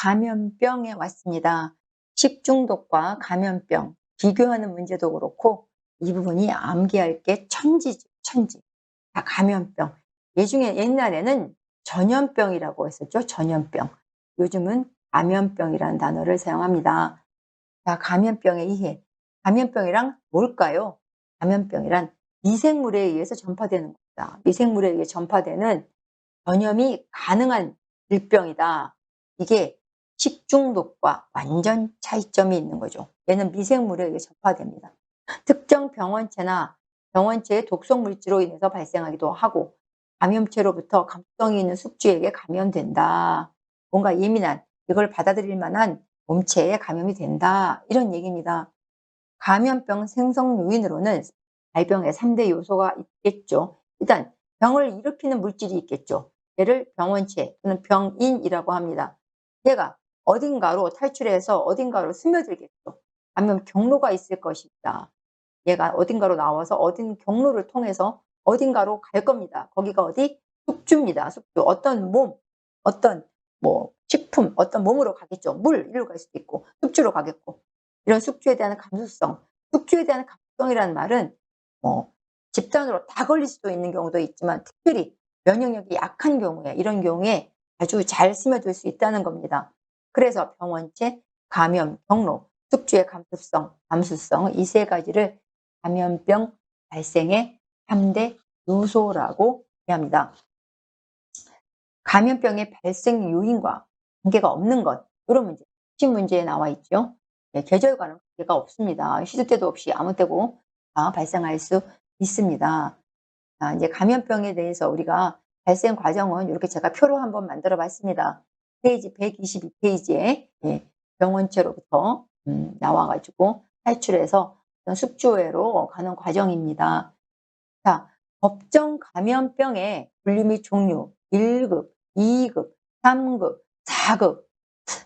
감염병에 왔습니다. 식중독과 감염병 비교하는 문제도 그렇고 이 부분이 암기할 게 천지죠, 천지. 다 감염병. 예중에 옛날에는 전염병이라고 했었죠. 전염병. 요즘은 감염병이라는 단어를 사용합니다. 자, 감염병의 이해. 감염병이란 뭘까요? 감염병이란 미생물에 의해서 전파되는 겁니다. 미생물에 의해 전파되는 전염이 가능한 질병이다. 이게 식중독과 완전 차이점이 있는 거죠. 얘는 미생물에 의해 전파됩니다. 특정 병원체나 병원체의 독성 물질로 인해서 발생하기도 하고 감염체로부터 감수성이 있는 숙주에게 감염된다. 뭔가 예민한 이걸 받아들일 만한 몸체에 감염이 된다. 이런 얘기입니다. 감염병 생성 요인으로는 발병의 3대 요소가 있겠죠. 일단 병을 일으키는 물질이 있겠죠. 얘를 병원체 또는 병인이라고 합니다. 얘가 어딘가로 탈출해서 어딘가로 스며들겠죠. 감염 경로가 있을 것이다. 얘가 어딘가로 나와서 어딘 경로를 통해서 어딘가로 갈 겁니다. 거기가 어디? 숙주입니다. 숙주. 어떤 몸, 어떤 뭐 식품, 어떤 몸으로 가겠죠. 물, 이리로 갈 수도 있고 숙주로 가겠고. 이런 숙주에 대한 감수성. 숙주에 대한 감수성이라는 말은 뭐 집단으로 다 걸릴 수도 있는 경우도 있지만 특별히 면역력이 약한 경우에 이런 경우에 아주 잘 스며들 수 있다는 겁니다. 그래서 병원체, 감염, 경로, 숙주의 감수성 이 세 가지를 감염병 발생의 3대 요소라고 합니다. 감염병의 발생 요인과 관계가 없는 것, 이런 문제, 핵심 문제에 나와 있죠. 네, 계절과는 관계가 없습니다. 시도 때도 없이 아무 때고 발생할 수 있습니다. 이제 감염병에 대해서 우리가 발생 과정은 이렇게 제가 표로 한번 만들어 봤습니다. 페이지 122페이지에 병원체로부터 나와가지고 탈출해서 숙주회로 가는 과정입니다. 자, 법정 감염병의 분류 및 종류 1급, 2급, 3급, 4급.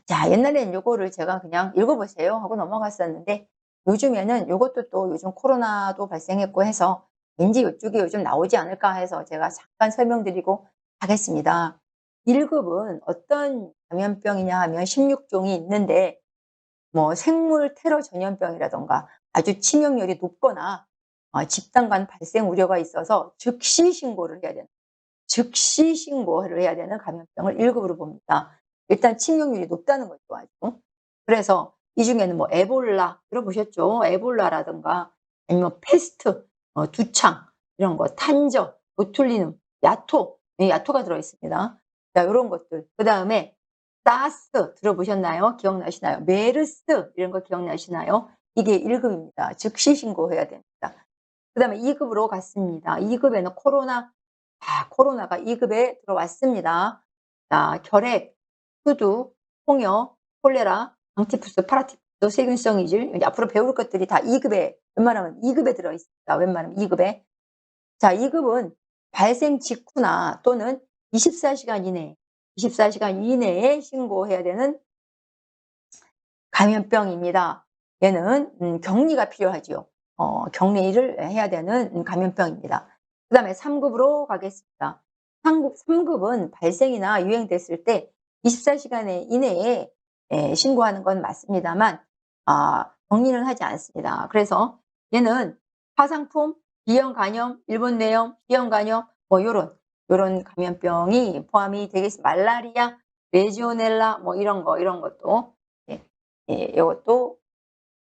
자, 옛날에는 요거를 제가 그냥 읽어보세요 하고 넘어갔었는데 요즘에는 요것도 또 요즘 코로나도 발생했고 해서 왠지 이쪽이 요즘 나오지 않을까 해서 제가 잠깐 설명드리고 하겠습니다. 1급은 어떤 감염병이냐 하면 16종이 있는데 뭐 생물 테러 전염병이라던가 아주 치명률이 높거나 집단 간 발생 우려가 있어서 즉시 신고를 해야 되는 즉시 신고를 해야 되는 감염병을 1급으로 봅니다. 일단 치명률이 높다는 거죠, 아주. 그래서 이 중에는 뭐 에볼라 들어보셨죠? 에볼라라든가 아니면 패스트, 두창 이런 거, 탄저, 보툴리눔, 야토, 야토가 들어있습니다. 자, 이런 것들. 그 다음에 사스 들어보셨나요? 기억나시나요? 메르스 이런 거 기억나시나요? 이게 1급입니다. 즉시 신고해야 됩니다. 그 다음에 2급으로 갔습니다. 2급에는 코로나가 2급에 들어왔습니다. 자, 결핵, 수두, 홍역, 콜레라, 방티푸스, 파라티푸스, 세균성 이질, 앞으로 배울 것들이 다 2급에, 웬만하면 2급에 들어있습니다. 웬만하면 2급에. 자, 2급은 발생 직후나 또는 24시간 이내에 신고해야 되는 감염병입니다. 얘는 격리가 필요하지요. 격리를 해야 되는 감염병입니다. 그 다음에 3급으로 가겠습니다. 3급은 발생이나 유행됐을 때 24시간 이내에 신고하는 건 맞습니다만 격리는 하지 않습니다. 그래서 얘는 화상품, 비형 간염, 일본 뇌염, 비형 간염 뭐 요런 감염병이 포함이 되겠습니다. 말라리아, 레지오넬라 뭐 이런 것도 이것도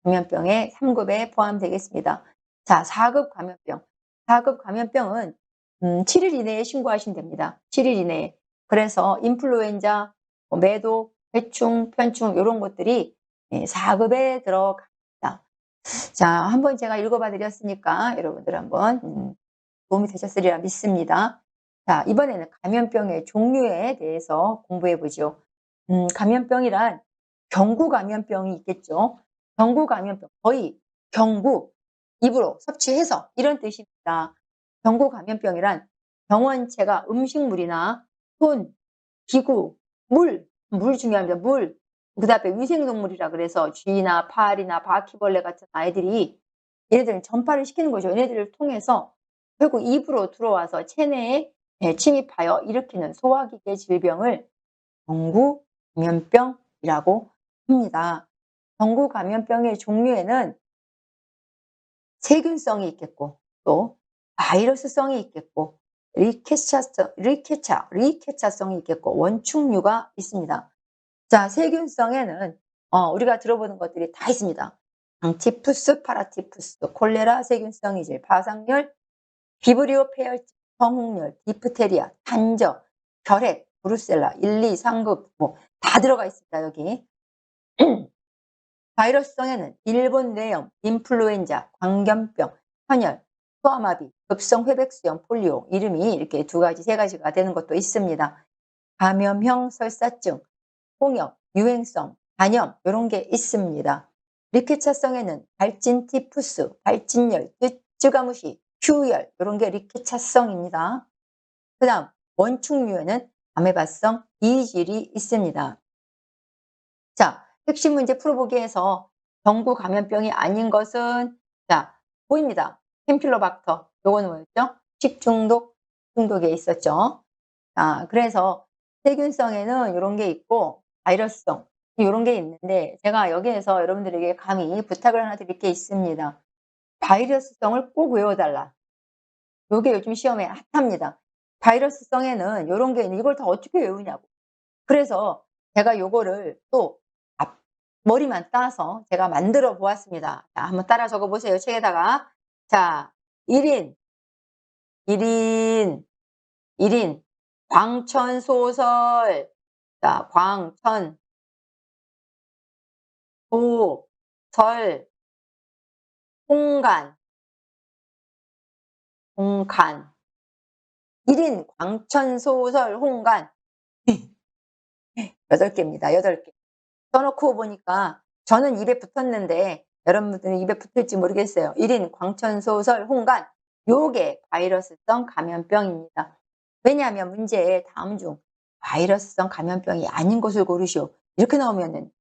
감염병의 3급에 포함되겠습니다. 자, 4급 감염병. 4급 감염병은 7일 이내에 신고하시면 됩니다. 7일 이내에. 그래서 인플루엔자, 매독, 회충, 편충 이런 것들이 4급에 들어갑니다. 자, 한번 제가 읽어봐 드렸으니까 여러분들 한번 도움이 되셨으리라 믿습니다. 자, 이번에는 감염병의 종류에 대해서 공부해 보죠. 감염병이란 경구 감염병이 있겠죠. 경구 감염병, 거의 경구, 입으로 섭취해서 이런 뜻입니다. 경구 감염병이란 병원체가 음식물이나 손, 기구, 물 중요합니다. 물. 그 다음에 위생동물이라 그래서 쥐나 파리나 바퀴벌레 같은 아이들이 얘네들은 전파를 시키는 거죠. 얘네들을 통해서 결국 입으로 들어와서 체내에 침입하여 일으키는 소화기계 질병을 경구 감염병 감염병이라고 합니다. 전구 감염병의 종류에는 세균성이 있겠고 또 바이러스성이 있겠고 리케차성이 있겠고 원충류가 있습니다. 자, 세균성에는 우리가 들어보는 것들이 다 있습니다. 장티푸스, 파라티푸스, 콜레라, 세균성 이질, 파상열, 비브리오 폐혈증, 성홍열, 디프테리아, 탄저, 결핵, 브루셀라, 1, 2, 3급 뭐 다 들어가 있습니다. 여기. 바이러스성에는 일본 뇌염, 인플루엔자, 광견병, 헌혈, 소아마비, 급성 회백수염, 폴리오 이름이 이렇게 두 가지, 세 가지가 되는 것도 있습니다. 감염형 설사증, 홍역, 유행성, 간염 이런 게 있습니다. 리케차성에는 발진 티푸스, 발진열, 쯔가무시, 휴열 이런 게 리케차성입니다. 그 다음 원충류에는 아메바성 이질이 있습니다. 자, 핵심 문제 풀어보기에서 전구 감염병이 아닌 것은 자 보입니다. 캠필로박터 요거는 뭐였죠? 식중독, 중독에 있었죠. 그래서 세균성에는 이런 게 있고 바이러스성 이런 게 있는데 제가 여기에서 여러분들에게 감히 부탁을 하나 드릴 게 있습니다. 바이러스성을 꼭 외워달라. 요게 요즘 시험에 핫합니다. 바이러스성에는 요런 게 있는데 이걸 다 어떻게 외우냐고. 그래서 제가 요거를 또 머리만 따서 제가 만들어 보았습니다. 자, 한번 따라 적어 보세요. 책에다가. 자, 1인, 1인, 1인, 광천소설. 자, 광천, 소, 설, 홍간, 홍간. 1인 광천소설 홍간. 8개입니다. 8개. 써놓고 보니까 저는 입에 붙었는데 여러분들은 입에 붙을지 모르겠어요. 1인 광천소설 홍간. 요게 바이러스성 감염병입니다. 왜냐하면 문제에 다음 중 바이러스성 감염병이 아닌 것을 고르시오. 이렇게 나오면은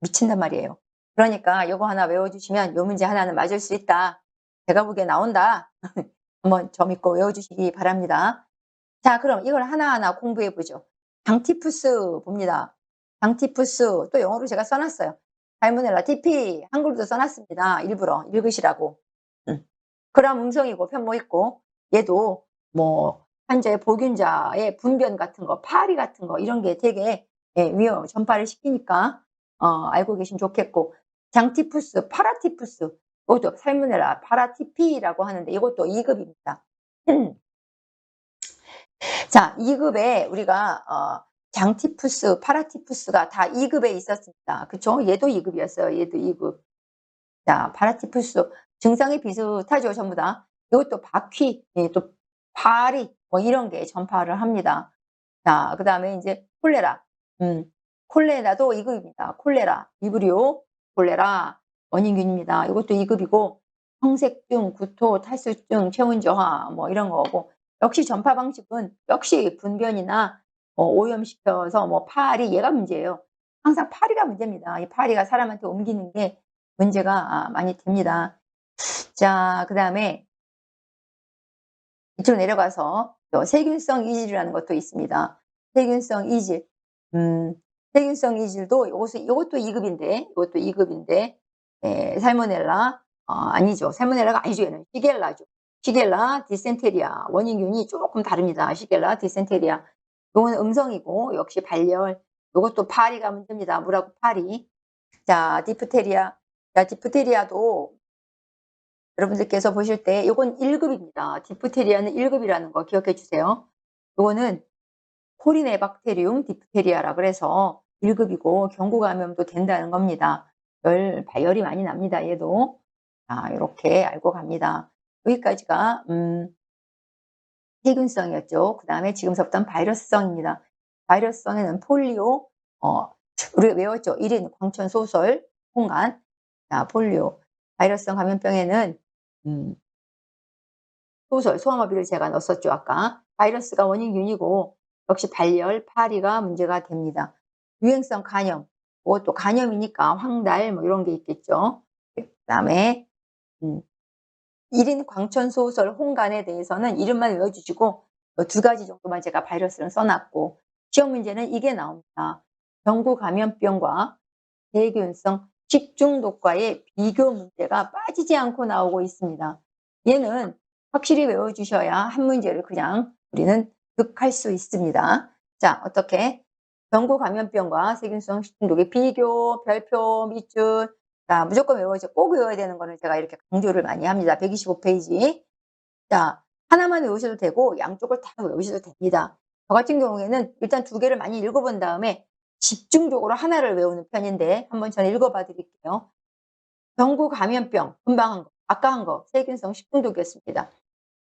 미친단 말이에요. 그러니까 요거 하나 외워주시면 요 문제 하나는 맞을 수 있다. 제가 보기에 나온다. 한번 점 있고 외워주시기 바랍니다. 자, 그럼 이걸 하나하나 공부해 보죠. 장티푸스 봅니다. 장티푸스 또 영어로 제가 써놨어요. 살모넬라 TP 한글로도 써놨습니다. 일부러 읽으시라고. 그럼 음성이고 편모 있고 얘도 뭐 환자의 보균자의 분변 같은 거, 파리 같은 거 이런 게 되게 위험 전파를 시키니까 알고 계시면 좋겠고 장티푸스, 파라티푸스 이것도 살모넬라 파라티피라고 하는데 이것도 2급입니다. 자, 2급에 우리가 장티푸스, 파라티푸스가 다 2급에 있었습니다. 그쵸? 얘도 2급이었어요. 얘도 2급. 자, 파라티푸스 증상이 비슷하죠, 전부 다. 이것도 바퀴, 또 파리 뭐 이런 게 전파를 합니다. 자, 그다음에 이제 콜레라. 콜레라도 2급입니다. 콜레라, 비브리오 콜레라 원인균입니다. 이것도 2급이고 청색증, 구토, 탈수증, 체온 저하 뭐 이런 거고 역시 전파 방식은 역시 분변이나 오염시켜서 뭐 파리 얘가 문제예요. 항상 파리가 문제입니다. 이 파리가 사람한테 옮기는 게 문제가 많이 됩니다. 자, 그다음에 이쪽으로 내려가서 또 세균성 이질이라는 것도 있습니다. 세균성 이질. 세균성 이질도 이것도 2급인데 이것도 2급인데 살모넬라 아니죠. 살모넬라가 아니죠. 얘는 시겔라죠. 시겔라, 디센테리아 원인균이 조금 다릅니다. 시겔라, 디센테리아. 요거는 음성이고 역시 발열. 요것도 파리가 문제입니다. 물하고 파리. 자, 디프테리아. 자, 디프테리아도 여러분들께서 보실 때 요건 1급입니다. 디프테리아는 1급이라는 거 기억해 주세요. 요거는 코리네박테리움 디프테리아라 그래서 1급이고 경구 감염도 된다는 겁니다. 발열이 많이 납니다. 얘도. 자, 요렇게 알고 갑니다. 여기까지가 세균성이었죠. 그 다음에 지금서부터는 바이러스성입니다. 바이러스성에는 폴리오, 우리가 외웠죠. 1인 광천소설, 홍간. 자, 폴리오. 바이러스성 감염병에는 소설, 소아마비를 제가 넣었었죠. 아까. 바이러스가 원인균이고 역시 발열, 파리가 문제가 됩니다. 유행성 간염. 그것도 간염이니까 황달 뭐 이런 게 있겠죠. 그 다음에 1인 광천소설 홍간에 대해서는 이름만 외워주시고 두 가지 정도만 제가 바이러스를 써놨고 시험 문제는 이게 나옵니다. 경구 감염병과 세균성 식중독과의 비교 문제가 빠지지 않고 나오고 있습니다. 얘는 확실히 외워주셔야 한 문제를 그냥 우리는 득할 수 있습니다. 자, 어떻게? 경구 감염병과 세균성 식중독의 비교, 별표, 밑줄. 자, 무조건 외워져. 꼭 외워야 되는 거는 제가 이렇게 강조를 많이 합니다. 125페이지. 자, 하나만 외우셔도 되고 양쪽을 다 외우셔도 됩니다. 저 같은 경우에는 일단 두 개를 많이 읽어본 다음에 집중적으로 하나를 외우는 편인데 한번 저는 읽어봐 드릴게요. 경구 감염병, 금방 한 거, 아까 한 거, 세균성 식중독이었습니다.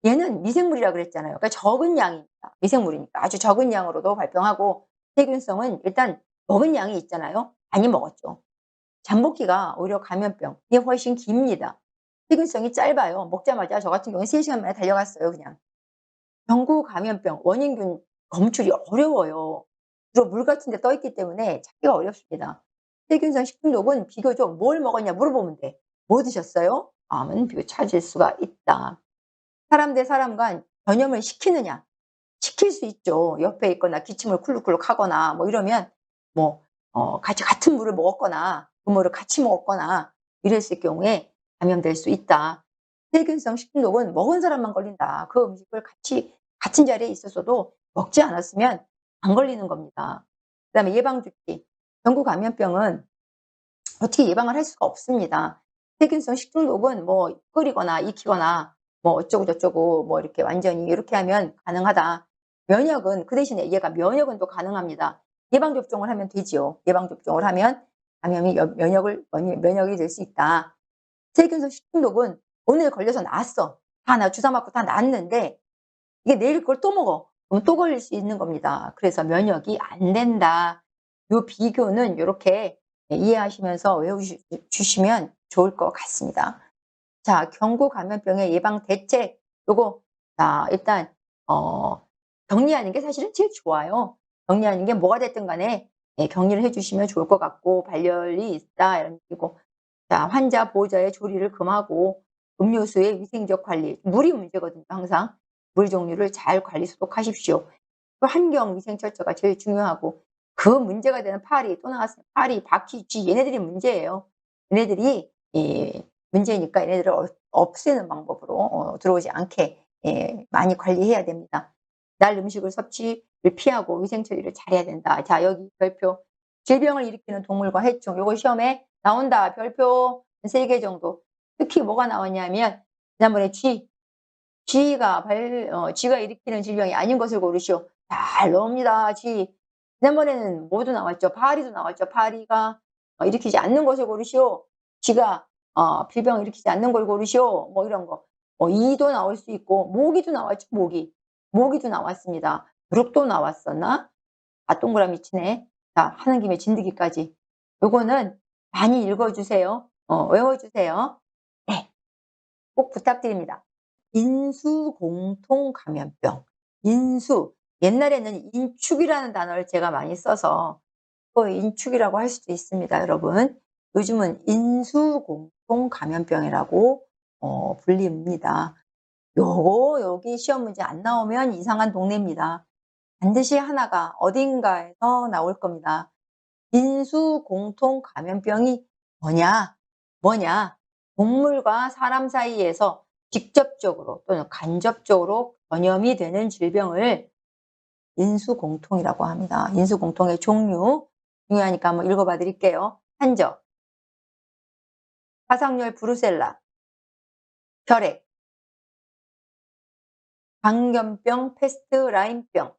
얘는 미생물이라 그랬잖아요. 그러니까 적은 양입니다. 미생물이니까 아주 적은 양으로도 발병하고, 세균성은 일단 먹은 양이 있잖아요. 많이 먹었죠. 잠복기가 오히려 감염병, 이게 훨씬 깁니다. 세균성이 짧아요. 먹자마자 저 같은 경우는 3시간 만에 달려갔어요, 그냥. 경구 감염병, 원인균 검출이 어려워요. 주로 물 같은 데 떠 있기 때문에 찾기가 어렵습니다. 세균성 식중독은 비교적 뭘 먹었냐 물어보면 돼. 뭐 드셨어요? 하면 비교 찾을 수가 있다. 사람 대 사람 간 전염을 시키느냐? 시킬 수 있죠. 옆에 있거나 기침을 쿨룩쿨룩 하거나 뭐 이러면 뭐 같이 같은 물을 먹었거나 부모를 같이 먹었거나 이랬을 경우에 감염될 수 있다. 세균성 식중독은 먹은 사람만 걸린다. 그 음식을 같이 같은 자리에 있었어도 먹지 않았으면 안 걸리는 겁니다. 그다음에 예방주치. 전구 감염병은 어떻게 예방을 할 수가 없습니다. 세균성 식중독은 뭐 끓이거나 익히거나 뭐 어쩌고 저쩌고 뭐 이렇게 완전히 이렇게 하면 가능하다. 면역은 그 대신에 얘가 면역은 또 가능합니다. 예방접종을 하면 되지요. 예방접종을 하면 감염이 면역이 될 수 있다. 세균성 식중독은 오늘 걸려서 나았어. 주사 맞고 다 나았는데 이게 내일 그걸 또 먹어. 그럼 또 걸릴 수 있는 겁니다. 그래서 면역이 안 된다. 요 비교는 요렇게 이해하시면서 외워주시면 좋을 것 같습니다. 자, 경구 감염병의 예방 대책. 요거, 자, 일단, 격리하는 게 사실은 제일 좋아요. 격리하는 게 뭐가 됐든 간에 격리를 해주시면 좋을 것 같고, 발열이 있다. 이런 얘기고. 자, 환자 보호자의 조리를 금하고, 음료수의 위생적 관리. 물이 문제거든요, 항상. 물 종류를 잘 관리 소독하십시오. 또 환경 위생 철저가 제일 중요하고, 그 문제가 되는 파리 또 나왔어요. 파리, 바퀴, 쥐 얘네들이 문제예요. 얘네들이 문제니까 얘네들을 없애는 방법으로 들어오지 않게 많이 관리해야 됩니다. 날 음식을 섭취를 피하고 위생 처리를 잘해야 된다. 자, 여기 별표. 질병을 일으키는 동물과 해충. 요거 시험에 나온다. 별표 3개 정도. 특히 뭐가 나왔냐면 지난번에 쥐가 일으키는 질병이 아닌 것을 고르시오. 잘 나옵니다. 쥐. 지난번에는 뭐도 나왔죠. 파리도 나왔죠. 파리가 일으키지 않는 것을 고르시오. 쥐가 질병을 일으키지 않는 걸 고르시오. 뭐 이런 거. 이도 나올 수 있고 모기도 나왔죠. 모기도 나왔습니다. 누룩도 나왔었나? 동그라미 치네. 자, 하는 김에 진드기까지. 요거는 많이 읽어주세요. 외워주세요. 네, 꼭 부탁드립니다. 인수공통 감염병. 인수. 옛날에는 인축이라는 단어를 제가 많이 써서 또 인축이라고 할 수도 있습니다, 여러분. 요즘은 인수공통 감염병이라고 불립니다. 요거 여기 시험 문제 안 나오면 이상한 동네입니다. 반드시 하나가 어딘가에서 나올 겁니다. 인수공통 감염병이 뭐냐? 동물과 사람 사이에서 직접적으로 또는 간접적으로 전염이 되는 질병을 인수공통이라고 합니다. 인수공통의 종류 중요하니까 한번 읽어봐 드릴게요. 한적, 화상열 브루셀라, 혈액, 광견병, 패스트 라인병,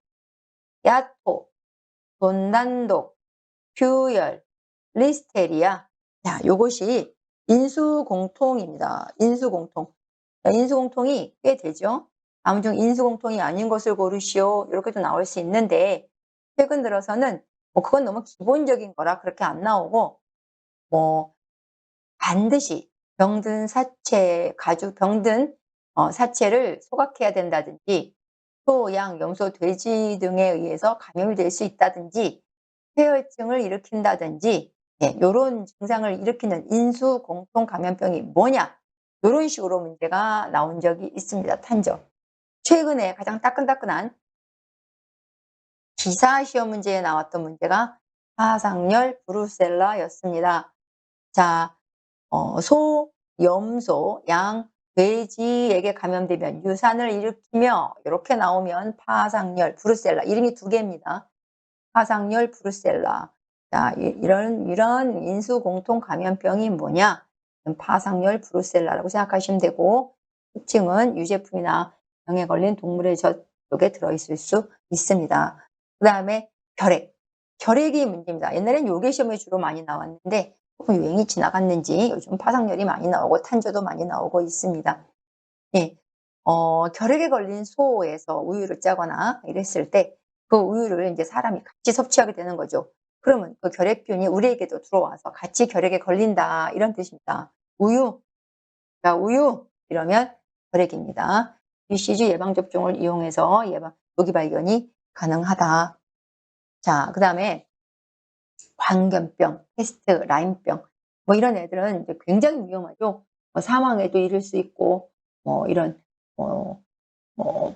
야토, 돈단독, 퓨열, 리스테리아. 자, 요것이 인수공통입니다. 인수공통. 자, 인수공통이 꽤 되죠. 다음 중 인수공통이 아닌 것을 고르시오. 이렇게도 나올 수 있는데 최근 들어서는 뭐 그건 너무 기본적인 거라 그렇게 안 나오고 뭐 반드시 병든 사체를 소각해야 된다든지 소, 양, 염소, 돼지 등에 의해서 감염이 될 수 있다든지 폐혈증을 일으킨다든지 요런 증상을 일으키는 인수공통 감염병이 뭐냐 요런 식으로 문제가 나온 적이 있습니다. 탄저. 최근에 가장 따끈따끈한 기사 시험 문제에 나왔던 문제가 파상열, 브루셀라였습니다. 자, 소, 염소, 양, 돼지에게 감염되면 유산을 일으키며 이렇게 나오면 파상열, 브루셀라 이름이 두 개입니다. 파상열, 브루셀라. 자, 이런 인수 공통 감염병이 뭐냐? 파상열, 브루셀라라고 생각하시면 되고 특징은 유제품이나 병에 걸린 동물의 젖 속에 들어있을 수 있습니다. 그 다음에 결핵. 결핵이 문제입니다. 옛날엔 요괴 시험에 주로 많이 나왔는데 조금 유행이 지나갔는지 요즘 파상열이 많이 나오고 탄저도 많이 나오고 있습니다. 예. 결핵에 걸린 소에서 우유를 짜거나 이랬을 때 그 우유를 인제 사람이 같이 섭취하게 되는 거죠. 그러면 그 결핵균이 우리에게도 들어와서 같이 결핵에 걸린다 이런 뜻입니다. 우유, 자 우유 이러면 결핵입니다. BCG 예방접종을 이용해서 조기 발견이 가능하다. 자 그다음에 광견병, 패스트, 라임병 뭐 이런 애들은 이제 굉장히 위험하죠. 사망에도 이를 수 있고 이런 뭐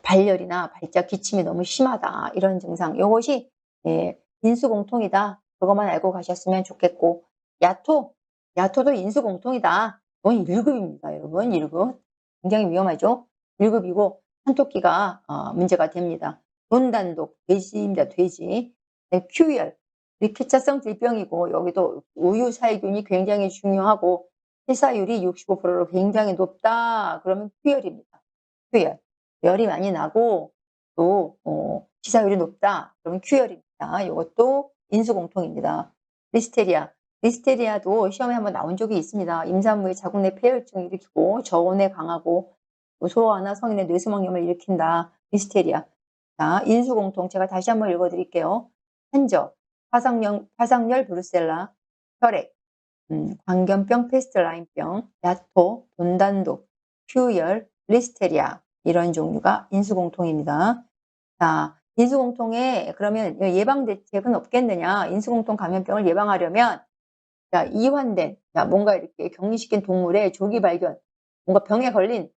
발열이나 발작 기침이 너무 심하다 이런 증상 요것이 예 인수공통이다. 그것만 알고 가셨으면 좋겠고 야토도 인수공통이다. 이건 1급입니다 여러분 1급. 굉장히 위험하죠. 1급이고 한토끼가 문제가 됩니다. 돈단독 돼지입니다 돼지. 네, 큐열 리케차성 질병이고 여기도 우유 살균이 굉장히 중요하고 치사율이 65%로 굉장히 높다. 그러면 큐열입니다. 큐열. 열이 많이 나고 또 치사율이 높다. 그러면 큐열입니다. 이것도 인수공통입니다. 리스테리아도 시험에 한번 나온 적이 있습니다. 임산부의 자궁 내 폐혈증을 일으키고 저온에 강하고 또 소아나 성인의 뇌수막염을 일으킨다. 리스테리아. 자, 인수공통 제가 다시 한번 읽어드릴게요. 한저, 파상열, 브루셀라, 혈액, 광견병, 패스트라인병, 야토, 돈단독, 큐열, 리스테리아 이런 종류가 인수공통입니다. 자, 인수공통에 그러면 예방 대책은 없겠느냐? 인수공통 감염병을 예방하려면 자, 이환된 뭔가 이렇게 격리시킨 동물의 조기 발견, 뭔가 병에 걸린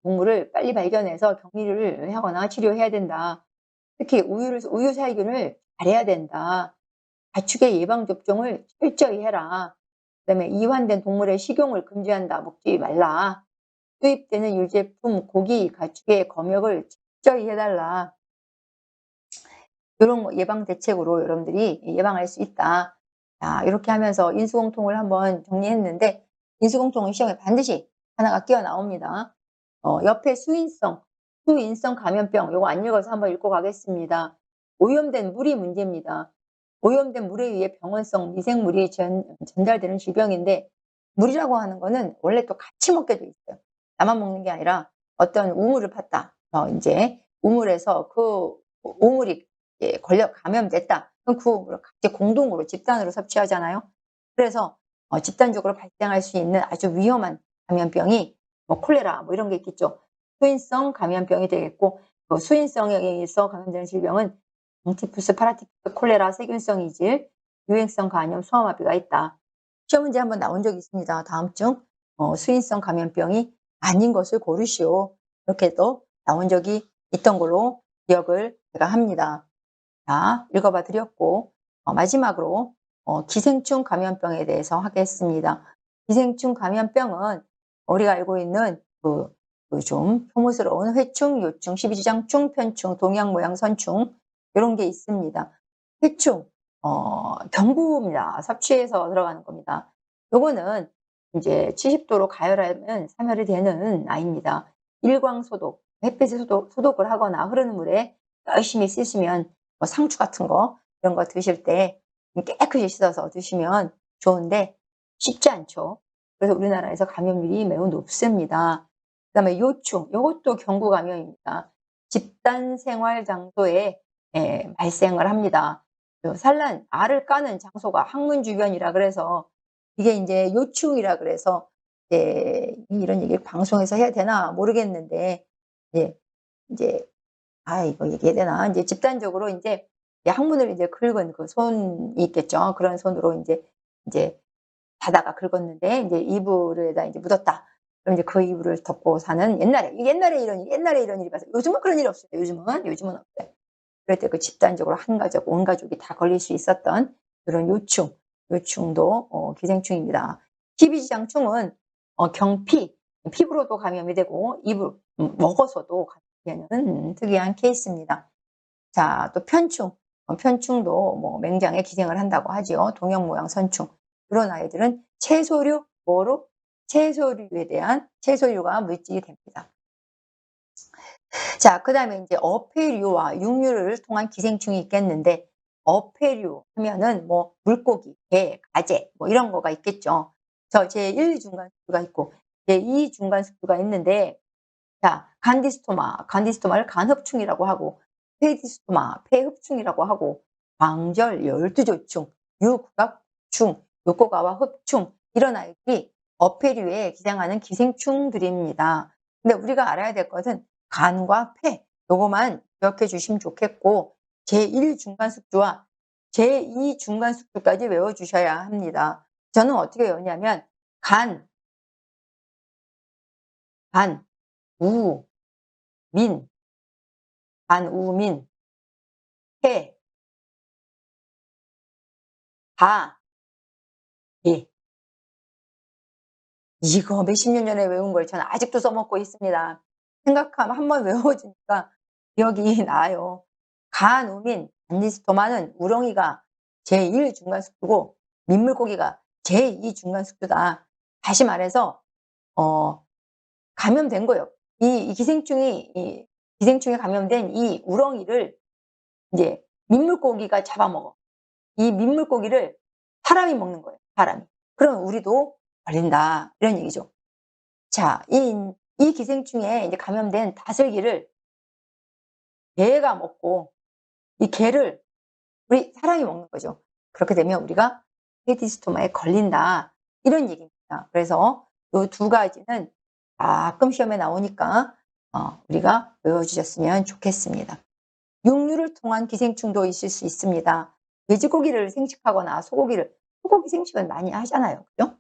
동물을 빨리 발견해서 격리를 하거나 치료해야 된다. 특히 우유 살균을 잘해야 된다. 가축의 예방 접종을 철저히 해라. 그다음에 이환된 동물의 식용을 금지한다. 먹지 말라. 수입되는 유제품, 고기, 가축의 검역을 철저히 해달라. 이런 예방 대책으로 여러분들이 예방할 수 있다. 자, 이렇게 하면서 인수공통을 한번 정리했는데 인수공통은 시험에 반드시 하나가 끼어 나옵니다. 옆에 수인성 감염병 요거 안 읽어서 한번 읽고 가겠습니다. 오염된 물이 문제입니다. 오염된 물에 의해 병원성 미생물이 전달되는 질병인데 물이라고 하는 거는 원래 또 같이 먹게 돼 있어요. 나만 먹는 게 아니라 어떤 우물을 팠다. 이제 우물에서 그 우물이 감염됐다. 그럼 그 우물을 같이 공동으로 집단으로 섭취하잖아요. 그래서 집단적으로 발생할 수 있는 아주 위험한 감염병이 콜레라 이런 게 있겠죠. 수인성 감염병이 되겠고 그 수인성에 의해서 감염되는 질병은 티푸스, 파라티푸스, 콜레라, 세균성 이질, 유행성 간염, 소아마비가 있다. 시험 문제 한번 나온 적이 있습니다. 다음중 수인성 감염병이 아닌 것을 고르시오. 이렇게도 나온 적이 있던 걸로 기억을 제가 합니다. 자, 읽어봐 드렸고 마지막으로 기생충 감염병에 대해서 하겠습니다. 기생충 감염병은 우리가 알고 있는 그 좀 혐오스러운 회충, 요충, 십이지장충, 편충, 동양 모양 선충 이런 게 있습니다. 회충, 경부입니다. 섭취해서 들어가는 겁니다. 요거는 이제 70도로 가열하면 사멸이 되는 아이입니다. 일광소독, 햇빛에 소독을 하거나 흐르는 물에 열심히 씻으면 상추 같은 거 이런 거 드실 때 깨끗이 씻어서 드시면 좋은데 쉽지 않죠. 그래서 우리나라에서 감염률이 매우 높습니다. 그다음에 요충, 이것도 경구 감염입니다. 집단 생활 장소에 발생을 합니다. 알을 까는 장소가 항문 주변이라 그래서 이게 이제 요충이라 그래서 이런 얘기를 방송에서 해야 되나 모르겠는데 이제 이거 얘기해야 되나? 이제 집단적으로 이제 항문을 이제 긁은 그 손이 있겠죠. 그런 손으로 이제 자다가 긁었는데 이제 이불에다 이제 묻었다. 그럼 이제 그 이불을 덮고 사는 옛날에 이런 일이 봤어요. 요즘은 그런 일이 없어요. 요즘은 없어요. 그럴 때 그 집단적으로 한 가족, 온 가족이 다 걸릴 수 있었던 이런 요충도 기생충입니다. TB지장충은 경피, 피부로도 감염이 되고 입을 먹어서도 감염이 되는 특이한 케이스입니다. 자, 또 편충. 편충도 뭐 맹장에 기생을 한다고 하지요. 동형 모양 선충. 그런 아이들은 채소류, 뭐로? 채소류가 물질이 됩니다. 자, 그다음에 이제 어패류와 육류를 통한 기생충이 있겠는데, 어패류 하면은 뭐 물고기, 게, 가재 뭐 이런 거가 있겠죠. 제1 중간숙주가 있고 제2 중간숙주가 있는데, 자, 간디스토마를 간흡충이라고 하고, 페디스토마, 폐흡충이라고 하고, 광절, 열두조충, 유구각충, 요코가와 흡충 이런 아이들이 어패류에 기생하는 기생충들입니다. 근데 우리가 알아야 될 것은 간과 폐 요거만 기억해 주시면 좋겠고, 제1 중간숙주와 제2 중간숙주까지 외워 주셔야 합니다. 저는 어떻게 외우냐면 간, 우, 민, 간우민, 해, 바, 예. 이거 몇십 년 전에 외운 걸 저는 아직도 써먹고 있습니다. 생각하면 한번 외워주니까 기억이 나요. 간우민, 간디스토마는 우렁이가 제1 중간숙주고 민물고기가 제2 중간숙주다. 다시 말해서 감염된 거예요. 기생충에 감염된 이 우렁이를 이제 민물고기가 잡아먹어. 이 민물고기를 사람이 먹는 거예요, 사람이. 그럼 우리도 걸린다. 이런 얘기죠. 자, 이 기생충에 이제 감염된 다슬기를 개가 먹고 이 개를 우리 사람이 먹는 거죠. 그렇게 되면 우리가 헤디스토마에 걸린다. 이런 얘기입니다. 그래서 이 두 가지는 가끔 시험에 나오니까 우리가 외워주셨으면 좋겠습니다. 육류를 통한 기생충도 있을 수 있습니다. 돼지고기를 생식하거나 소고기 생식은 많이 하잖아요. 그죠?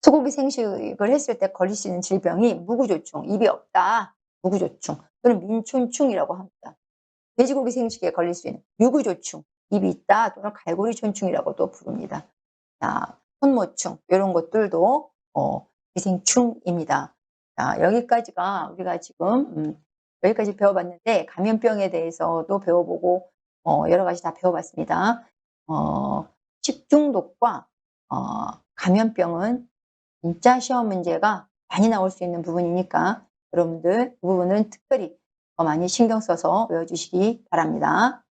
소고기 생식을 했을 때 걸릴 수 있는 질병이 무구조충, 입이 없다. 무구조충 또는 민촌충이라고 합니다. 돼지고기 생식에 걸릴 수 있는 유구조충, 입이 있다 또는 갈고리촌충이라고도 부릅니다. 자, 혼모충 이런 것들도 기생충입니다. 자, 여기까지가 우리가 지금 여기까지 배워봤는데, 감염병에 대해서도 배워보고 여러 가지 다 배워봤습니다. 식중독과 감염병은 진짜 시험 문제가 많이 나올 수 있는 부분이니까 여러분들 그 부분은 특별히 더 많이 신경 써서 외워주시기 바랍니다.